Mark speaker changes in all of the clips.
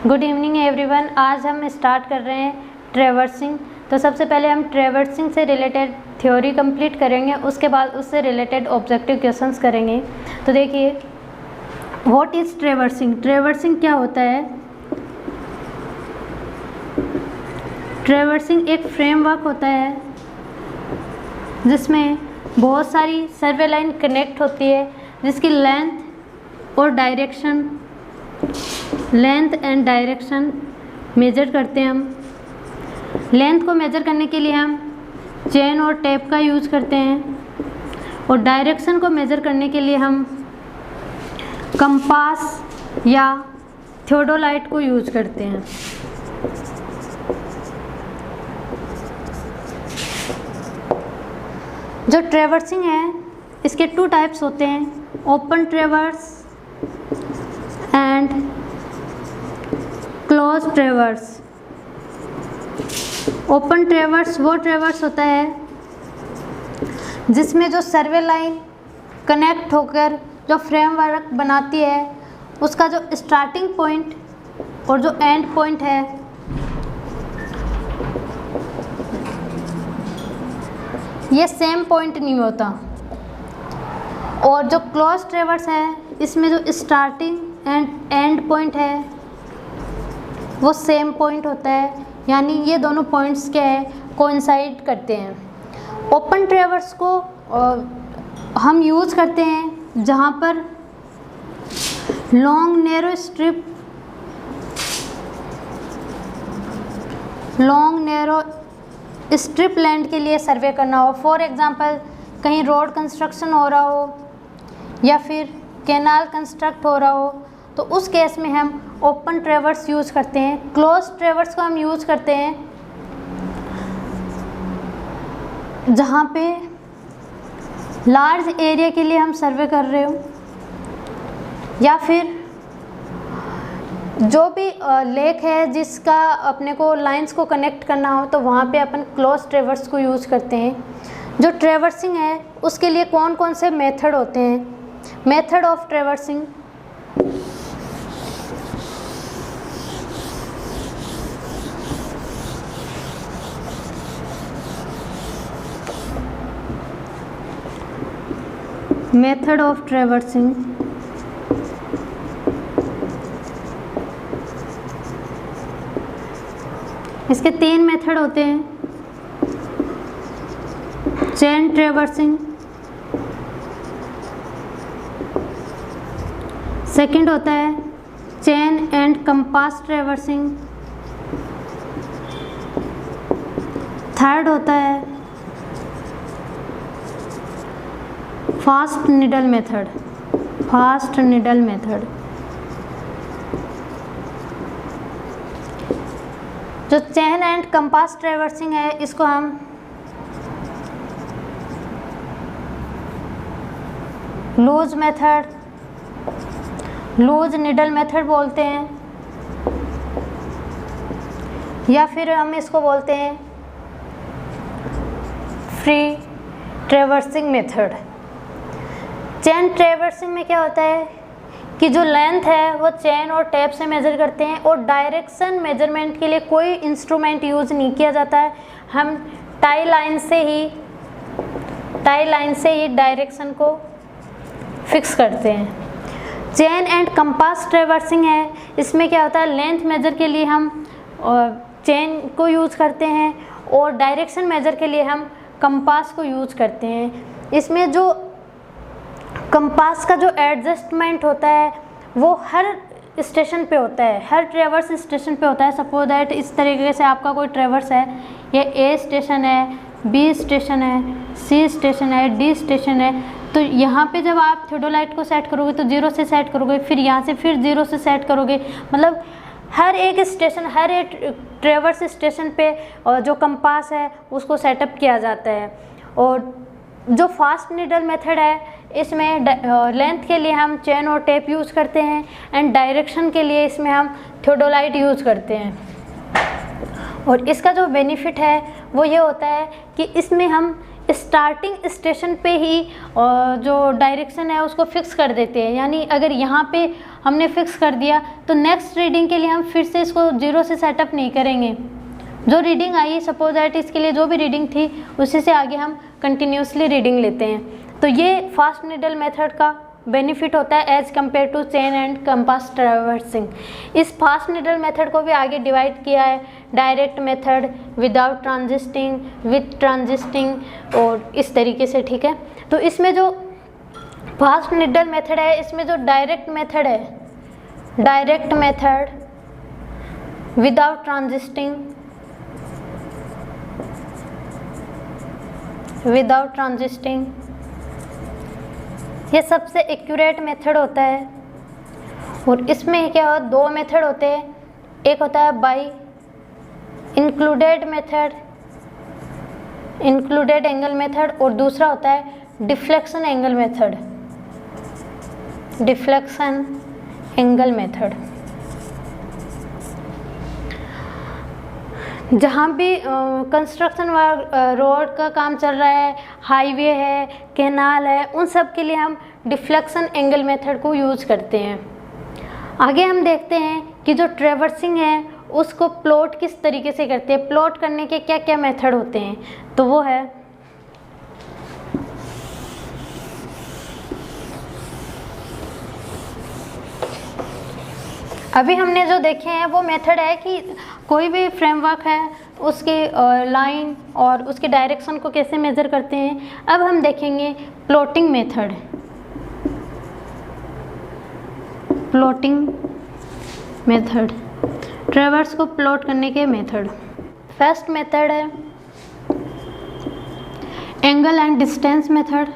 Speaker 1: Good evening everyone. आज हम start कर रहे हैं ट्रैवर्सिंग। तो सबसे पहले हम ट्रैवर्सिंग से रिलेटेड थ्योरी कंप्लीट करेंगे, उसके बाद उससे रिलेटेड ऑब्जेक्टिव क्वेश्चंस करेंगे। तो देखिए, व्हाट इज़ ट्रैवर्सिंग? ट्रैवर्सिंग क्या होता है? ट्रैवर्सिंग एक फ्रेमवर्क होता है जिसमें बहुत सारी सर्वे लाइन कनेक्ट होती है, जिसकी लेंथ एंड डायरेक्शन मेजर करते हैं हम। लेंथ को मेजर करने के लिए हम चेन और टेप का यूज़ करते हैं, और डायरेक्शन को मेजर करने के लिए हम कंपास या थियोडोलाइट को यूज़ करते हैं। जो ट्रैवर्सिंग है इसके 2 टाइप्स होते हैं, open traverse and close traverse. Open traverse वो ट्रैवर्स होता है जिसमें जो सर्वे लाइन कनेक्ट होकर जो फ्रेमवर्क बनाती है, उसका जो स्टार्टिंग पॉइंट और जो एंड पॉइंट है ये सेम पॉइंट नहीं होता। और जो क्लोज ट्रैवर्स है इसमें जो स्टार्टिंग एंड एंड पॉइंट है वो सेम पॉइंट होता है, यानी ये दोनों पॉइंट्स क्या है, कोइंसाइड करते हैं। ओपन ट्रैवर्स को हम यूज़ करते हैं जहाँ पर लॉन्ग नैरो स्ट्रिप लैंड के लिए सर्वे करना हो। फॉर एग्जांपल, कहीं रोड कंस्ट्रक्शन हो रहा हो या फिर कैनाल कंस्ट्रक्ट हो रहा हो, तो उस केस में हम ओपन ट्रैवर्स यूज़ करते हैं। क्लोज ट्रैवर्स को हम यूज़ करते हैं जहाँ पे लार्ज एरिया के लिए हम सर्वे कर रहे हो, या फिर जो भी लेक है जिसका अपने को लाइंस को कनेक्ट करना हो, तो वहाँ पे अपन क्लोज ट्रैवर्स को यूज़ करते हैं। जो ट्रैवर्सिंग है उसके लिए कौन कौन से मेथड होते हैं? Method of traversing, method of traversing इसके 3 मेथड होते हैं। चेन ट्रैवर्सिंग, सेकंड होता है chain and compass traversing, third होता है फास्ट नीडल मेथड। जो चेन एंड कंपास ट्रैवर्सिंग है इसको हम लूज नीडल मेथड बोलते हैं, या फिर हम इसको बोलते हैं free traversing method. Chain traversing में क्या होता है कि जो लेंथ है वो चेन और टेप से मेज़र करते हैं, और डायरेक्शन मेजरमेंट के लिए कोई इंस्ट्रूमेंट यूज़ नहीं किया जाता है। हम टाई लाइन से ही डायरेक्शन को फिक्स करते हैं। चेन एंड कंपास ट्रैवर्सिंग है, इसमें क्या होता है, लेंथ मेजर के लिए हम चेन को यूज़ करते हैं, और डायरेक्शन मेजर के लिए हम कंपास को यूज़ करते हैं। इसमें जो कंपास का जो एडजस्टमेंट होता है वो हर स्टेशन पे होता है, हर ट्रैवर्स स्टेशन पे होता है। सपोज दैट इस तरीके से आपका कोई ट्रैवर्स है, ये ए स्टेशन है, बी स्टेशन है, सी स्टेशन है, डी स्टेशन है। तो यहाँ पे जब आप थियोडोलाइट को सेट करोगे तो 0 से सेट करोगे, फिर यहाँ से फिर 0 से सेट करोगे। मतलब हर एक ट्रैवर्स स्टेशन पे जो कंपास है उसको सेटअप किया जाता है। और जो फास्ट नीडल मेथड है इसमें लेंथ के लिए हम चेन और टेप यूज़ करते हैं, एंड डायरेक्शन के लिए इसमें हम थियोडोलाइट यूज़ करते हैं। और इसका जो बेनिफिट है वो ये होता है कि इसमें हम स्टार्टिंग स्टेशन पे ही जो डायरेक्शन है उसको फिक्स कर देते हैं। यानी अगर यहाँ पे हमने फिक्स कर दिया तो नेक्स्ट रीडिंग के लिए हम फिर से इसको 0 से सेटअप नहीं करेंगे। जो रीडिंग आई सपोज दैट इसके लिए जो भी रीडिंग थी उसी से आगे हम कंटिन्यूसली रीडिंग लेते हैं। तो ये फास्ट नीडल मेथड का बेनिफिट होता है as compare to chain and compass traversing. इस फास्ट नीडल मेथड को भी आगे डिवाइड किया है, direct method, without transiting, with transiting और इस तरीके से, ठीक है। तो इसमें जो फास्ट नीडल मेथड है, इसमें जो डायरेक्ट मेथड है, डायरेक्ट मेथड विदाउट ट्रांजिस्टिंग, विदाउट ट्रांजिस्टिंग, ये सबसे एक्यूरेट मेथड होता है। और इसमें क्या हो, 2 मेथड होते हैं, एक होता है by included method, included angle method, और दूसरा होता है deflection angle method, deflection angle method. जहाँ भी कंस्ट्रक्शन रोड का काम चल रहा है, हाईवे है, कैनाल है, उन सब के लिए हम डिफ्लेक्शन एंगल मेथड को यूज करते हैं। आगे हम देखते हैं कि जो ट्रैवर्सिंग है उसको प्लॉट किस तरीके से करते हैं, प्लॉट करने के क्या क्या मेथड होते हैं। तो वो है अभी हमने जो देखे हैं वो मेथड है कि कोई भी फ्रेमवर्क है उसकी लाइन और उसके डायरेक्शन को कैसे मेज़र करते हैं। अब हम देखेंगे plotting method, plotting method, traverse को प्लॉट करने के मेथड। फर्स्ट मेथड है angle and distance method,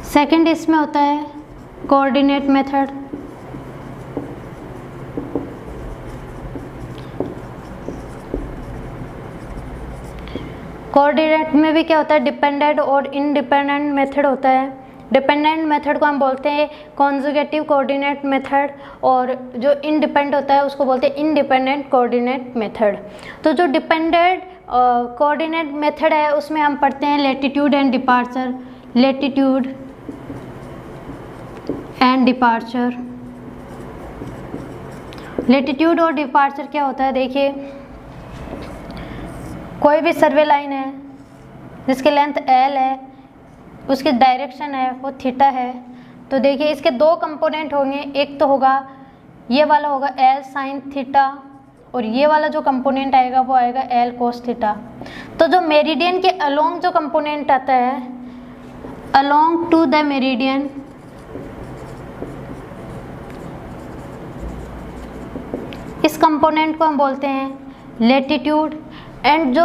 Speaker 1: second इसमें होता है कोऑर्डिनेट मेथड, कोऑर्डिनेट में भी क्या होता है, डिपेंडेंट और इंडिपेंडेंट मेथड होता है। डिपेंडेंट मेथड को हम बोलते हैं कॉन्जुगेटिव कोऑर्डिनेट मेथड, और जो इंडिपेंडेंट होता है उसको बोलते हैं इंडिपेंडेंट कोऑर्डिनेट मेथड। तो जो डिपेंडेंट कोऑर्डिनेट मेथड है उसमें हम पढ़ते हैं latitude and departure, latitude and departure. Latitude और डिपार्चर क्या होता है, देखिए कोई भी सर्वे लाइन है जिसकी लेंथ L है, उसकी डायरेक्शन है वो थीटा है। तो देखिए इसके 2 कंपोनेंट होंगे, एक तो होगा ये वाला होगा L साइन थीटा, और ये वाला जो कंपोनेंट आएगा वो आएगा L कोस थीटा। तो जो मेरिडियन के अलोंग जो कंपोनेंट आता है, अलोंग टू द मेरिडियन, इस कंपोनेंट को हम बोलते हैं लैटिट्यूड। एंड जो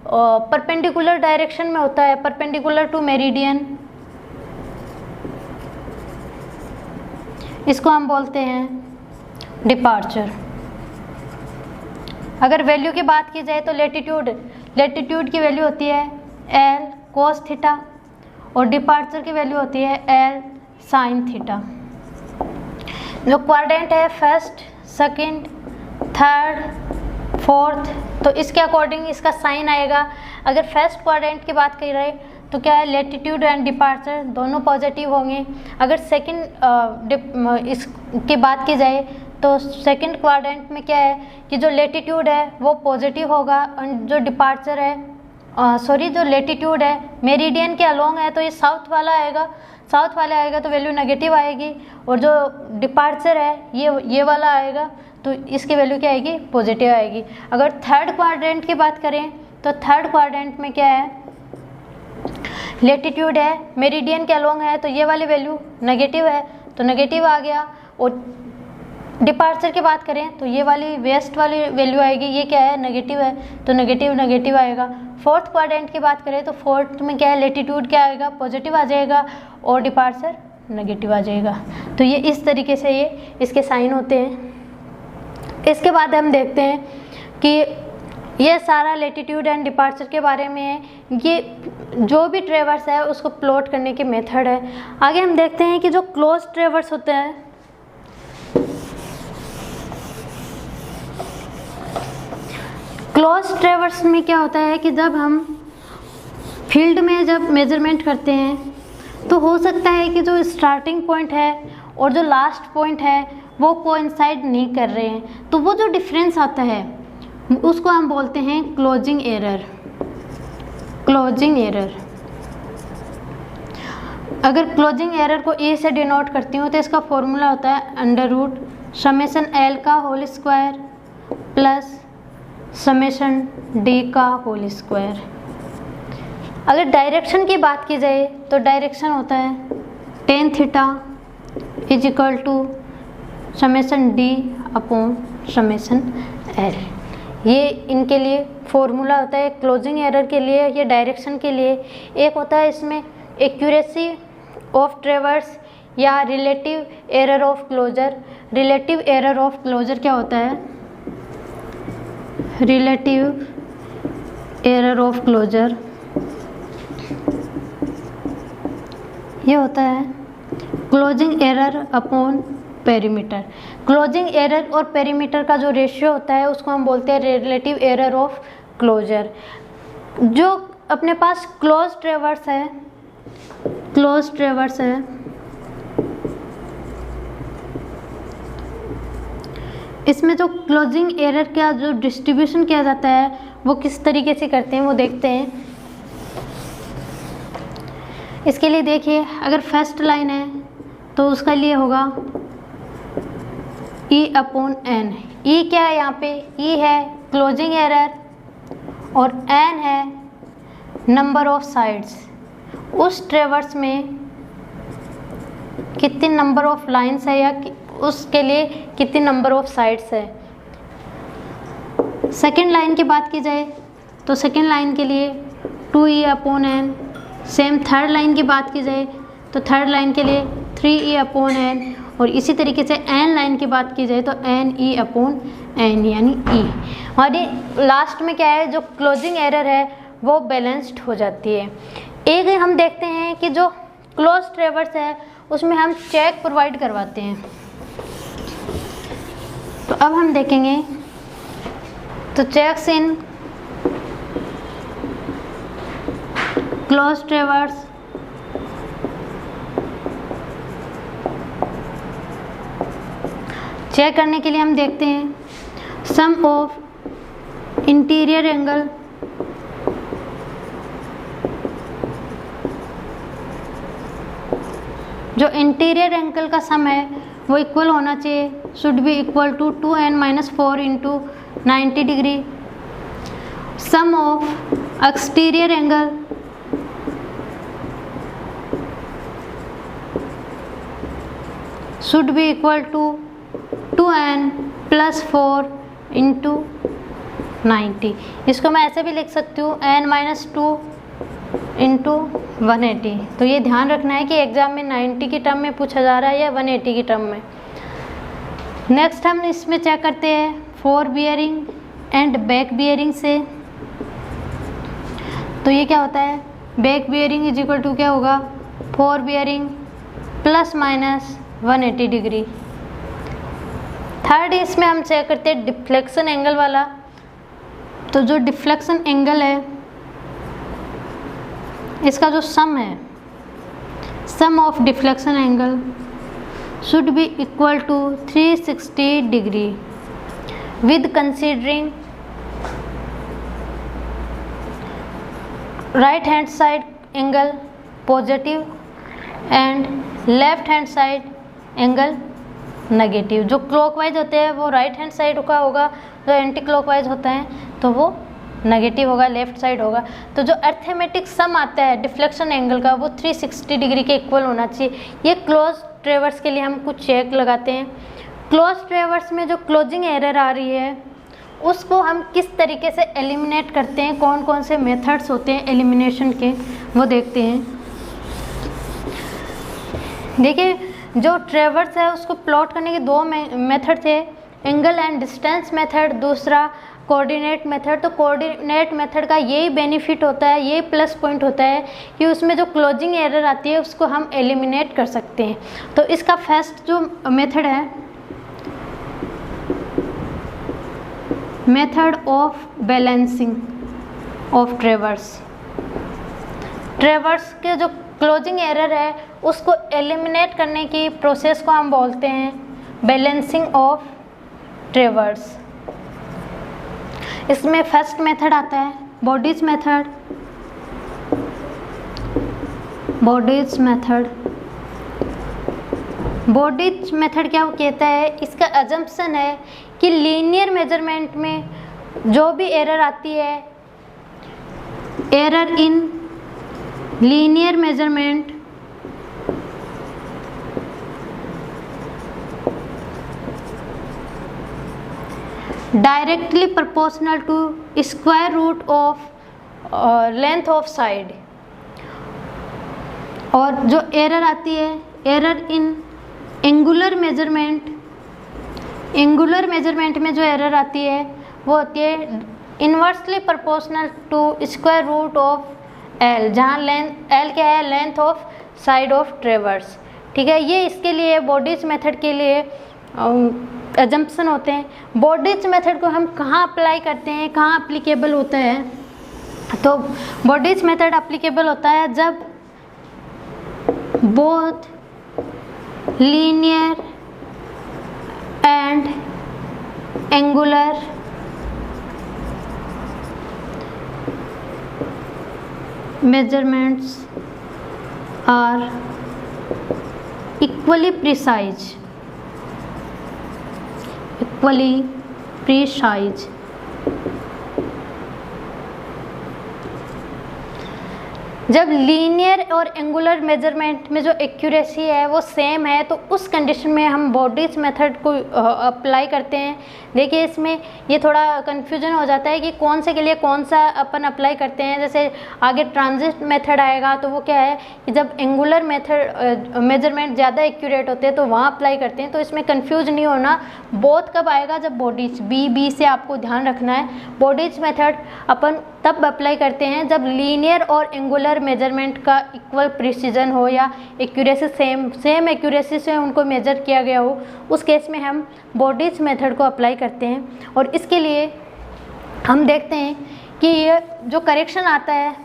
Speaker 1: परपेंडिकुलर डायरेक्शन में होता है, परपेंडिकुलर टू मेरिडियन, इसको हम बोलते हैं डिपार्चर। अगर वैल्यू की बात की जाए तो लैटिट्यूड की वैल्यू होती है L कोस थीटा, और डिपार्चर की वैल्यू होती है L साइन थीटा। जो क्वाड्रेंट है फर्स्ट, सेकंड, थर्ड, फोर्थ, तो इसके अकॉर्डिंग इसका साइन आएगा। अगर फर्स्ट क्वाड्रेंट की बात कर रहे तो क्या है, लैटिट्यूड एंड डिपार्चर दोनों पॉजिटिव होंगे। अगर सेकंड इसकी बात की जाए तो सेकंड क्वाड्रेंट में क्या है कि जो लैटिट्यूड है वो पॉजिटिव होगा, और जो डिपार्चर है जो लैटिट्यूड है मेरिडियन के अलोंग है तो ये साउथ वाला आएगा तो वैल्यू नेगेटिव आएगी, और जो डिपार्चर है ये वाला आएगा तो इसकी वैल्यू क्या आएगी, पॉजिटिव आएगी। अगर थर्ड क्वाड्रेंट की बात करें तो थर्ड क्वाड्रेंट में क्या है, लैटिट्यूड है मेरिडियन के अलोंग है तो ये वाली वैल्यू नेगेटिव है तो नेगेटिव आ गया, और डिपार्चर की बात करें तो ये वाली वेस्ट वाली वैल्यू आएगी, ये क्या है, नेगेटिव है तो नेगेटिव आएगा। फोर्थ क्वाड्रेंट की बात करें तो फोर्थ में क्या है, लैटिट्यूड क्या आएगा, पॉजिटिव आ जाएगा, और डिपार्चर नेगेटिव आ जाएगा। तो ये इस तरीके से ये इसके साइन होते हैं। इसके बाद हम देखते हैं कि ये सारा लैटिट्यूड एंड डिपार्चर के बारे में है, ये जो भी ट्रैवर्स है उसको प्लॉट करने के मेथड है। आगे हम देखते हैं कि जो क्लोज ट्रैवर्स होते हैं, क्लोज ट्रेवर्स में क्या होता है कि जब हम फील्ड में जब मेजरमेंट करते हैं तो हो सकता है कि जो स्टार्टिंग पॉइंट है और जो लास्ट पॉइंट है वो कोइंसाइड नहीं कर रहे हैं, तो वो जो डिफरेंस आता है उसको हम बोलते हैं क्लोजिंग एरर। क्लोजिंग एरर, अगर क्लोजिंग एरर को ए से डिनोट करती हूँ तो इसका फॉर्मूला होता है अंडर रूट समेशन एल का whole square plus summation D का होल स्क्वायर। अगर डायरेक्शन की बात की जाए तो डायरेक्शन होता है tan theta is equal to summation D upon summation L. ये इनके लिए फॉर्मूला होता है क्लोजिंग एरर के लिए या डायरेक्शन के लिए। एक होता है इसमें एक्यूरेसी ऑफ ट्रेवर्स या relative error of closure. Relative error of closure क्या होता है? रिलेटिव एरर ऑफ क्लोजर ये होता है closing error upon perimeter. Closing error और पेरीमीटर का जो रेशियो होता है उसको हम बोलते हैं रिलेटिव एरर ऑफ क्लोजर। जो अपने पास क्लोज ट्रेवर्स है, क्लोज ट्रेवर्स है, इसमें जो क्लोजिंग एरर का जो डिस्ट्रीब्यूशन किया जाता है वो किस तरीके से करते हैं वो देखते हैं। इसके लिए देखिए, अगर फर्स्ट लाइन है तो उसका लिए होगा E अपॉन एन। E क्या है यहाँ पे? E है क्लोजिंग एरर और N है नंबर ऑफ साइड्स। उस ट्रेवर्स में कितने नंबर ऑफ लाइंस है या उसके लिए कितने नंबर ऑफ साइड्स है। सेकेंड लाइन की बात की जाए तो सेकेंड लाइन के लिए 2E upon N. Same third line की बात की जाए तो थर्ड लाइन के लिए 3E अपॉन एन, और इसी तरीके से एन लाइन की बात की जाए तो NE अपॉन एन यानी E। और ये लास्ट में क्या है, जो क्लोजिंग एरर है वो बैलेंस्ड हो जाती है। एक हम देखते हैं कि जो क्लोज ट्रेवर्स है उसमें हम चेक प्रोवाइड करवाते हैं। तो अब हम देखेंगे तो checks in close traverse check करने के लिए हम देखते हैं सम ऑफ इंटीरियर एंगल जो इंटीरियर एंगल का सम है वो इक्वल होना चाहिए, should be equal to 2n-4 into 90 degree. Sum of exterior angle should be equal to 2n+4 into 90। इसको मैं ऐसे भी लिख सकती हूँ n-2 इंटू 180। तो ये ध्यान रखना है कि एग्जाम में 90 की टर्म में पूछा जा रहा है या 180 की टर्म में। नेक्स्ट हम इसमें चेक करते हैं fore bearing and back bearing से। तो ये क्या होता है, back bearing is equal to क्या होगा, फोर बियरिंग ±180 डिग्री। थर्ड इसमें हम चेक करते हैं डिफ्लेक्शन एंगल वाला। तो जो डिफ्लेक्शन एंगल है इसका जो सम है, sum of deflection angle should be equal to 360 degree with considering right hand side angle positive and left hand side angle negative. जो क्लॉकवाइज होते हैं वो राइट हैंड साइड का होगा, जो एंटी क्लॉकवाइज होता है तो वो नेगेटिव होगा, लेफ्ट साइड होगा। तो जो अर्थमेटिक सम आता है डिफ्लेक्शन एंगल का वो 360 डिग्री के इक्वल होना चाहिए। ये क्लोज ट्रेवर्स के लिए हम कुछ चेक लगाते हैं। क्लोज ट्रेवर्स में जो क्लोजिंग एरर आ रही है उसको हम किस तरीके से एलिमिनेट करते हैं, कौन कौन से मेथड्स होते हैं एलिमिनेशन के वो देखते हैं। देखिए, जो ट्रेवर्स है उसको प्लॉट करने के दो मेथड थे, एंगल एंड डिस्टेंस मेथड, दूसरा कोऑर्डिनेट मेथड। तो कोऑर्डिनेट मेथड का यही बेनिफिट होता है, यही प्लस पॉइंट होता है कि उसमें जो क्लोजिंग एरर आती है उसको हम एलिमिनेट कर सकते हैं। तो इसका फर्स्ट जो मेथड है मेथड ऑफ बैलेंसिंग ऑफ ट्रेवर्स। ट्रेवर्स के जो क्लोजिंग एरर है उसको एलिमिनेट करने की प्रोसेस को हम बोलते हैं बैलेंसिंग ऑफ ट्रेवर्स। इसमें फर्स्ट मेथड आता है bodies method. Bodies method, bodies method क्या कहता है, इसका अजम्पशन है कि लीनियर मेजरमेंट में जो भी एरर आती है, error in linear measurement directly proportional to square root of length of side. और जो एरर आती है, error in angular measurement, angular measurement में जो एरर आती है वो होती है inversely proportional to square root of L, जहाँ लेंथ एल क्या है, length of side of traverse. ठीक है, ये इसके लिए बॉडीज मेथड के लिए अजम्पशन होते हैं। बॉडीज मेथड को हम कहाँ अप्लाई करते हैं, कहाँ अप्लीकेबल होता है, तो बॉडीज मेथड अप्लीकेबल होता है जब both linear and angular measurements are equally precise, equally precise। जब लीनियर और एंगुलर मेजरमेंट में जो एक्यूरेसी है वो सेम है तो उस कंडीशन में हम बॉडीज मेथड को अप्लाई करते हैं। देखिए इसमें ये थोड़ा कन्फ्यूजन हो जाता है कि कौन से के लिए कौन सा अपन अप्लाई करते हैं। जैसे आगे ट्रांजिट मेथड आएगा तो वो क्या है कि जब एंगुलर मेथड मेजरमेंट ज़्यादा एक्यूरेट होते हैं तो वहाँ अप्लाई करते हैं। तो इसमें कन्फ्यूज नहीं होना, बोथ कब आएगा, जब बॉडीज बी से आपको ध्यान रखना है। बॉडीज मेथड अपन तब अप्लाई करते हैं जब लीनियर और एंगुलर मेजरमेंट का इक्वल प्रिसीजन हो या एक्यूरेसी सेम एक्यूरेसी से उनको मेजर किया गया हो, उस केस में हम बॉडीज मेथड को अप्लाई करते हैं। और इसके लिए हम देखते हैं कि ये जो करेक्शन आता है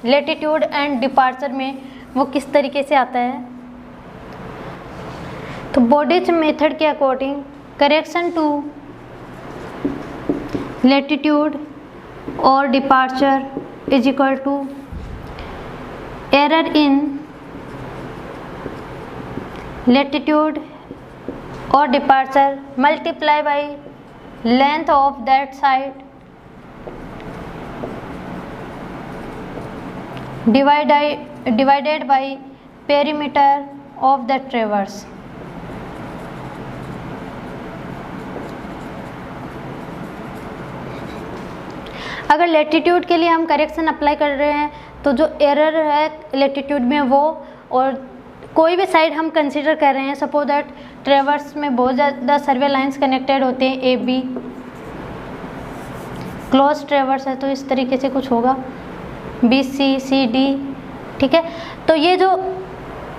Speaker 1: लेटिट्यूड एंड डिपार्चर में वो किस तरीके से आता है। तो बॉडीज मेथड के अकॉर्डिंग करेक्शन टू लेटिट्यूड और departure is equal to error in latitude और departure multiply by length of that side divided by perimeter of the traverse. अगर लेटिट्यूड के लिए हम करेक्शन अप्लाई कर रहे हैं तो जो एरर है लेटिट्यूड में वो, और कोई भी साइड हम कंसीडर कर रहे हैं, सपोज दैट ट्रेवर्स में बहुत ज़्यादा सर्वे लाइंस कनेक्टेड होते हैं, ए बी क्लोज ट्रेवर्स है तो इस तरीके से कुछ होगा, बी सी डी। ठीक है, तो ये जो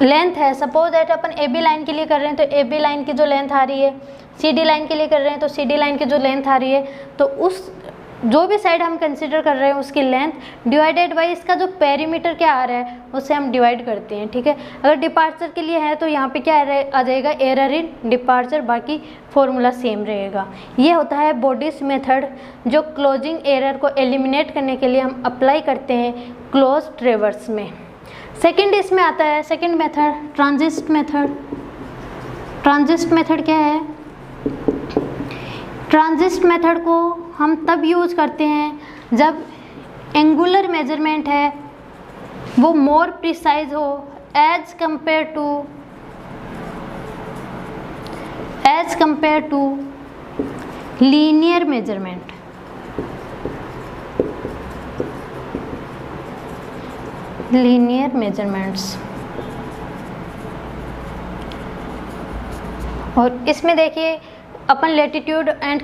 Speaker 1: लेंथ है, सपोज दैट अपन ए बी लाइन के लिए कर रहे हैं तो ए बी लाइन की जो लेंथ आ रही है, सी डी लाइन के लिए कर रहे हैं तो सी डी लाइन की जो लेंथ आ रही है, तो उस जो भी साइड हम कंसीडर कर रहे हैं उसकी लेंथ डिवाइडेड बाई इसका जो पेरीमीटर क्या आ रहा है उससे हम डिवाइड करते हैं। ठीक है, अगर डिपार्चर के लिए है तो यहाँ पे क्या आ जाएगा, एरर इन डिपार्चर, बाकी फॉर्मूला सेम रहेगा। ये होता है बॉडीज मेथड जो क्लोजिंग एरर को एलिमिनेट करने के लिए हम अप्लाई करते हैं क्लोज ट्रेवर्स में। सेकेंड इसमें आता है सेकेंड मेथड ट्रांजिस्ट मेथड। ट्रांजिस्ट मेथड क्या है, ट्रांजिस्ट मेथड को हम तब यूज करते हैं जब एंगुलर मेजरमेंट है वो मोर प्रिसाइज हो as compared to linear measurement. Linear measurements, और इसमें देखिए अपन लेटिट्यूड एंड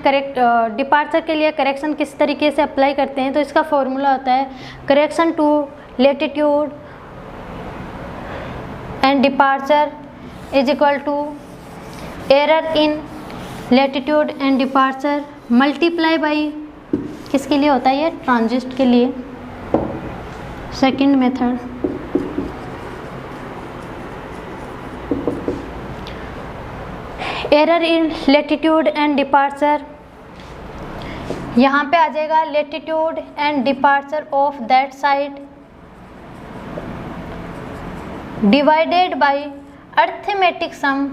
Speaker 1: डिपार्चर के लिए करेक्शन किस तरीके से अप्लाई करते हैं। तो इसका फॉर्मूला होता है correction to latitude and departure is equal to error in latitude and departure multiply by किसके लिए होता है ये? ट्रांजिट के लिए। Second method, error in latitude and departure. यहाँ पे आ जाएगा latitude and departure of that side divided by arithmetic sum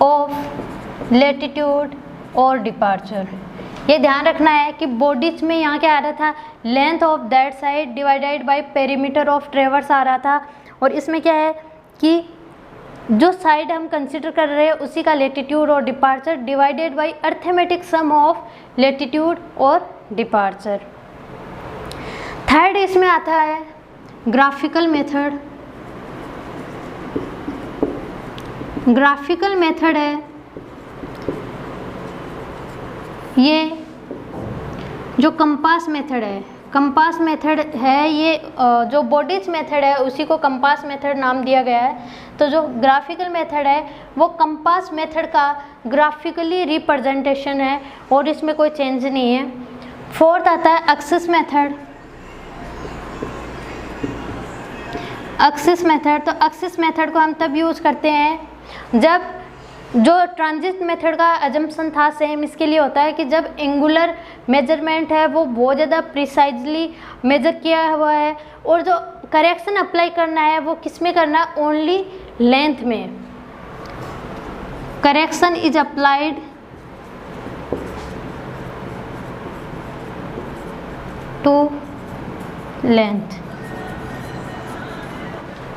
Speaker 1: of latitude और डिपार्चर। ये ध्यान रखना है कि बॉडीज में यहाँ क्या आ रहा था? Length of that side divided by perimeter of traverse आ रहा था, और इसमें क्या है कि जो साइड हम कंसिडर कर रहे हैं उसी का लेटीट्यूड और departure divided by arithmetic sum of latitude और डिपार्चर। थर्ड इसमें आता है ग्राफिकल मेथड। ग्राफिकल मेथड है ये जो कंपास मेथड है। कंपास मेथड है ये जो बॉडीज मेथड है उसी को कंपास मेथड नाम दिया गया है। तो जो ग्राफिकल मेथड है वो कंपास मेथड का ग्राफिकली रिप्रेजेंटेशन है और इसमें कोई चेंज नहीं है। फोर्थ आता है एक्सिस मेथड। एक्सिस मेथड, तो एक्सिस मेथड को हम तब यूज़ करते हैं जब जो ट्रांजिट मेथड का अजम्पशन था सेम इसके लिए होता है कि जब एंगुलर मेजरमेंट है वो बहुत ज़्यादा प्रिसाइजली मेजर किया हुआ है और जो करेक्शन अप्लाई करना है वो किस में करना है? ओनली लेंथ में। Correction is applied to length.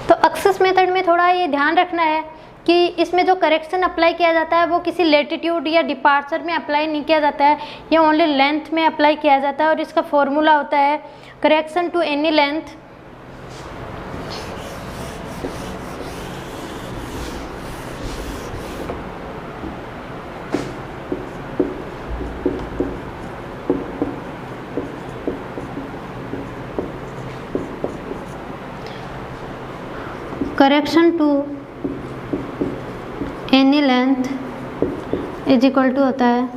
Speaker 1: तो एक्सिस मेथड में थोड़ा ये ध्यान रखना है कि इसमें जो करेक्शन अप्लाई किया जाता है वो किसी लेटीट्यूड या डिपार्चर में अप्लाई नहीं किया जाता है, ये ओनली लेंथ में अप्लाई किया जाता है और इसका फॉर्मूला होता है correction to any length correction to any length is equal to होता है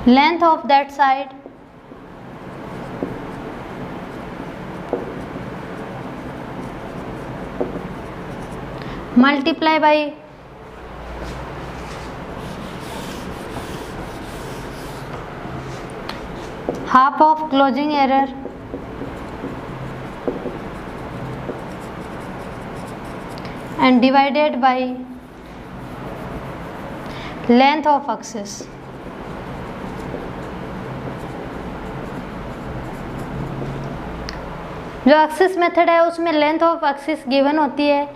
Speaker 1: length of that side multiply by half of closing error and divided by length of axis। जो एक्सिस मेथड है उसमें लेंथ ऑफ एक्सिस गिवन होती है,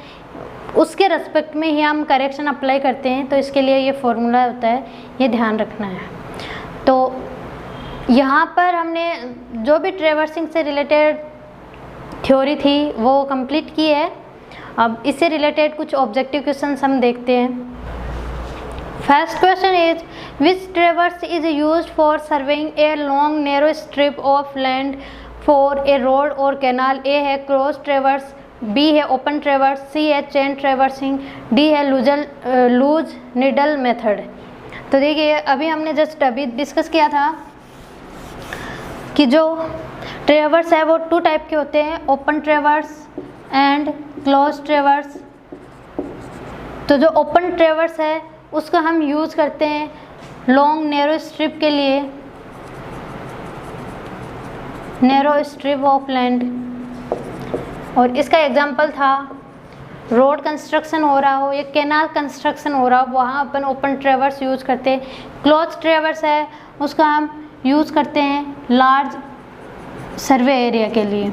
Speaker 1: उसके respect में ही हम करेक्शन अप्लाई करते हैं, तो इसके लिए ये फॉर्मूला होता है, ये ध्यान रखना है। तो यहाँ पर हमने जो भी ट्रेवर्सिंग से रिलेटेड थ्योरी थी वो कंप्लीट की है। अब इससे रिलेटेड कुछ ऑब्जेक्टिव क्वेश्चंस हम देखते हैं। First question is which ट्रेवर्स is used for surveying a long narrow strip of land for a road और कैनाल। ए है क्रॉस ट्रेवर्स, बी है ओपन ट्रेवर्स, सी है चेन ट्रेवर्सिंग, डी है लूज निडल मेथड। तो देखिए अभी हमने जस्ट अभी डिस्कस किया था कि जो ट्रेवर्स है वो टू टाइप के होते हैं, ओपन ट्रेवर्स एंड क्लोज ट्रेवर्स। तो जो ओपन ट्रेवर्स है उसको हम यूज़ करते हैं लॉन्ग नैरो स्ट्रिप के लिए, नैरो स्ट्रिप ऑफ लैंड। और इसका एग्जांपल था रोड कंस्ट्रक्शन हो रहा हो या कैनाल कंस्ट्रक्शन हो रहा हो, वहाँ अपन ओपन ट्रेवर्स यूज़ करते हैं। क्लोज ट्रेवर्स है उसका हम यूज़ करते हैं लार्ज सर्वे एरिया के लिए।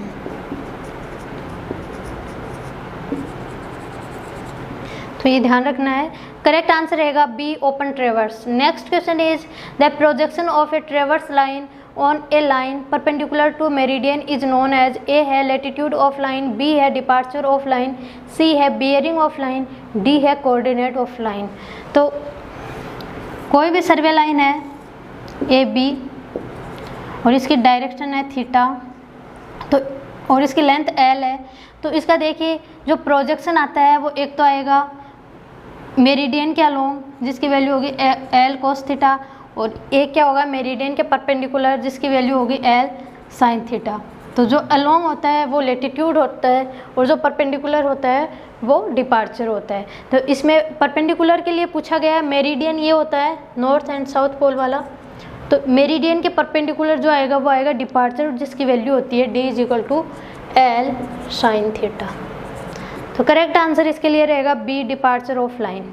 Speaker 1: तो ये ध्यान रखना है। करेक्ट आंसर रहेगा B open traverse. Next question is the projection of a traverse line on a line perpendicular to meridian is known as. A है लेटीट्यूड ऑफ लाइन, बी है डिपार्चर ऑफ लाइन, सी है bearing of line, D है coordinate of line. तो कोई भी सर्वे line है A B और इसकी डायरेक्शन है थीटा, तो और इसकी लेंथ एल है, तो इसका देखिए जो प्रोजेक्शन आता है वो एक तो आएगा मेरिडियन के अलोंग जिसकी वैल्यू होगी एल कोस थीटा, और एक क्या होगा मेरिडियन के परपेंडिकुलर जिसकी वैल्यू होगी एल साइन थीटा। तो जो अलोंग होता है वो लेटीट्यूड होता है और जो परपेंडिकुलर होता है वो डिपार्चर होता है। तो इसमें परपेंडिकुलर के लिए पूछा गया है मेरिडियन ये होता है नॉर्थ एंड साउथ पोल वाला, तो मेरिडियन के परपेंडिकुलर जो आएगा वो आएगा डिपार्चर जिसकी वैल्यू होती है d equal to L sine theta. तो करेक्ट आंसर इसके लिए रहेगा B departure of line.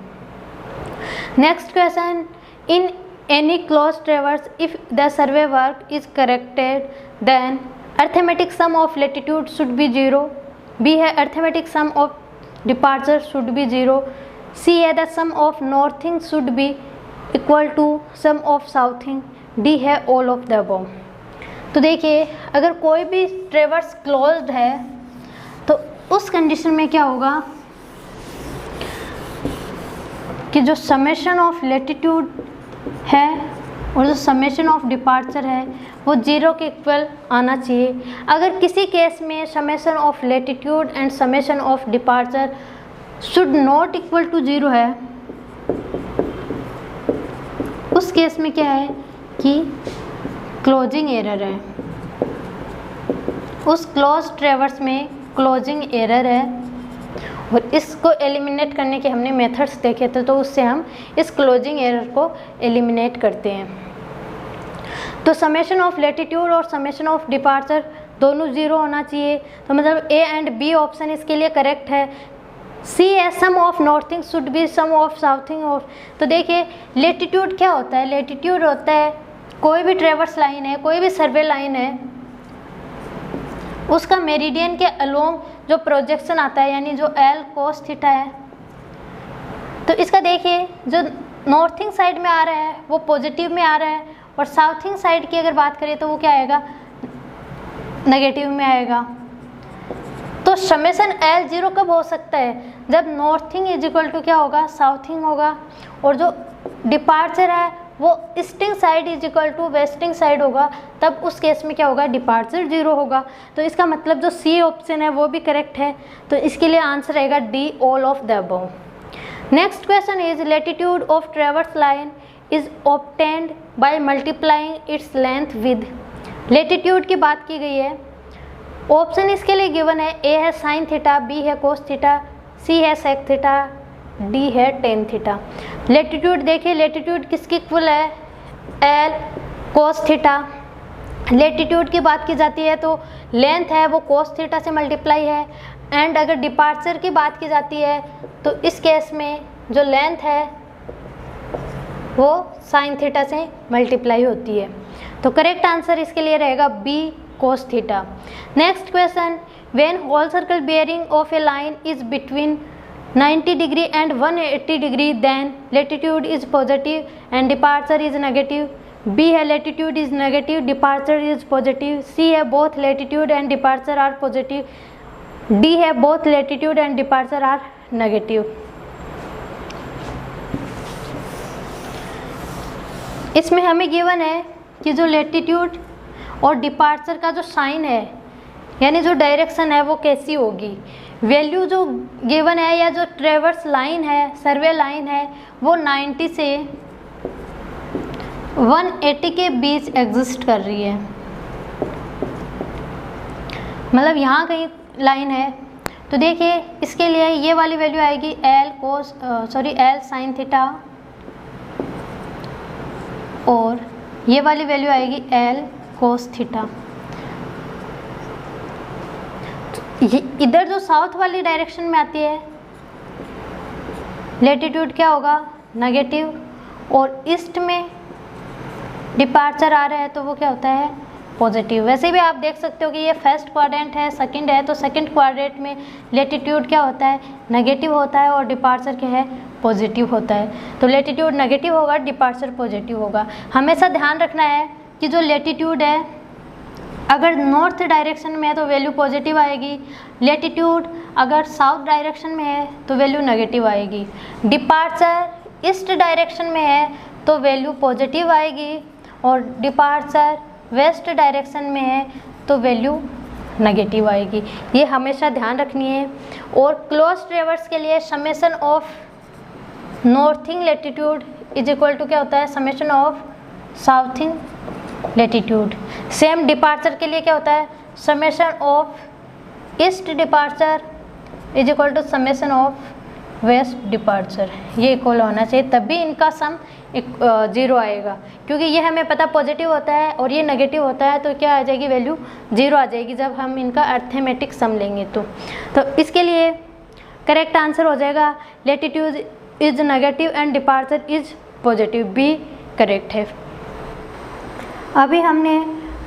Speaker 1: Next question, in any close traverse if the survey work is corrected then arithmetic sum of latitude should be 0, B है arithmetic sum of departure should be 0, C है the sum of northing should be equal to sum of southing, D है all of the above. तो देखिए अगर कोई भी ट्रेवर्स closed है तो उस कंडीशन में क्या होगा कि जो समेशन ऑफ लेटीट्यूड है और जो समेशन ऑफ डिपार्चर है वो 0 के इक्वल आना चाहिए। अगर किसी केस में summation of latitude and summation of departure should not equal to 0 है, उस केस में क्या है कि क्लोजिंग एरर है, उस क्लोज ट्रेवर्स में क्लोजिंग एरर है और इसको एलिमिनेट करने के हमने मेथड्स देखे थे, तो उससे हम इस क्लोजिंग एरर को एलिमिनेट करते हैं। तो समेशन ऑफ लेटीट्यूड और समेशन ऑफ डिपार्चर दोनों 0 होना चाहिए, तो मतलब ए एंड बी ऑप्शन इसके लिए करेक्ट है। सी है sum of northing should be sum of southing of. तो देखिए लेटीट्यूड क्या होता है, लेटीट्यूड होता है कोई भी ट्रेवर्स लाइन है, कोई भी सर्वे लाइन है, उसका मेरिडियन के अलोंग जो प्रोजेक्शन आता है यानी जो एल कोस थीटा है, तो इसका देखिए जो नॉर्थिंग साइड में आ रहा है वो पॉजिटिव में आ रहा है और साउथिंग साइड की अगर बात करें तो वो क्या आएगा नेगेटिव में आएगा। तो समेशन एल 0 कब हो सकता है, जब नॉर्थिंग इज इक्वल टू क्या होगा साउथिंग होगा और जो डिपार्चर है वो easting side is equal to westing side होगा, तब उस केस में क्या होगा डिपार्चर 0 होगा। तो इसका मतलब जो सी ऑप्शन है वो भी करेक्ट है, तो इसके लिए आंसर रहेगा D all of the above. Next question is latitude of ट्रेवर्स line is obtained by multiplying its length with. Latitude की बात की गई है, ऑप्शन इसके लिए गिवन है ए है साइन थीटा, बी है कोस थीटा, सी है सेक थीटा, डी है टेन थीटा। लेटीट्यूड देखिए लेटीट्यूड किसकी इक्वल है एल कोस थीटा। लेटीट्यूड की बात की जाती है तो लेंथ है वो कोस थीटा से मल्टीप्लाई है, एंड अगर डिपार्चर की बात की जाती है तो इस केस में जो लेंथ है वो साइन थीटा से मल्टीप्लाई होती है। तो करेक्ट आंसर इसके लिए रहेगा B cos theta. Next question, when whole circle bearing of a line is between 90 degree and 180 degree then latitude is positive and departure is negative, B है latitude is negative, departure is positive, C है both latitude and departure are positive, D है both latitude and departure are negative। इसमें हमें given है कि जो latitude और departure का जो साइन है यानी जो डायरेक्शन है वो कैसी होगी। वैल्यू जो गिवन है या जो ट्रेवर्स लाइन है सर्वे लाइन है वो 90 से 180 के बीच एग्जिस्ट कर रही है, मतलब यहाँ कहीं लाइन है। तो देखिए इसके लिए ये वाली वैल्यू आएगी एल साइन थीटा और ये वाली वैल्यू आएगी एल कोस थीटा। इधर जो साउथ वाली डायरेक्शन में आती है लेटीट्यूड क्या होगा नेगेटिव और ईस्ट में डिपार्चर आ रहा है तो वो क्या होता है पॉजिटिव। वैसे भी आप देख सकते हो कि ये फर्स्ट क्वाड्रेंट है, सेकंड है, तो सेकंड क्वाड्रेंट में लेटीट्यूड क्या होता है नेगेटिव होता है और डिपार्चर क्या है पॉजिटिव होता है। तो लेटीट्यूड नेगेटिव होगा, डिपार्चर पॉजिटिव होगा। हमेशा ध्यान रखना है कि जो लेटीट्यूड है अगर नॉर्थ डायरेक्शन में है तो वैल्यू पॉजिटिव आएगी, लेटीट्यूड अगर साउथ डायरेक्शन में है तो वैल्यू नेगेटिव आएगी, डिपार्चर ईस्ट डायरेक्शन में है तो वैल्यू पॉजिटिव आएगी और डिपार्चर वेस्ट डायरेक्शन में है तो वैल्यू नेगेटिव आएगी। ये हमेशा ध्यान रखनी है। और क्लोज ट्रेवर्स के लिए summation of northing latitude is equal to क्या होता है, summation of southing latitude. Same departure के लिए क्या होता है, summation of east departure is equal to summation of west departure. ये इक्वल होना चाहिए, तभी इनका सम 0 आएगा, क्योंकि ये हमें पता पॉजिटिव होता है और ये नेगेटिव होता है, तो क्या आ जाएगी, वैल्यू 0 आ जाएगी जब हम इनका अर्थमेटिक सम लेंगे। तो इसके लिए करेक्ट आंसर हो जाएगा latitude is negative and departure is positive, B correct है। अभी हमने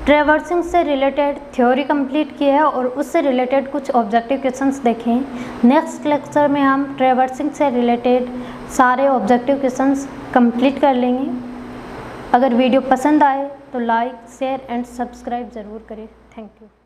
Speaker 1: ट्रैवर्सिंग से रिलेटेड थ्योरी कंप्लीट की है और उससे रिलेटेड कुछ ऑब्जेक्टिव क्वेश्चंस देखें। नेक्स्ट लेक्चर में हम ट्रैवर्सिंग से रिलेटेड सारे ऑब्जेक्टिव क्वेश्चंस कंप्लीट कर लेंगे। अगर वीडियो पसंद आए तो लाइक, शेयर एंड सब्सक्राइब ज़रूर करें। Thank you.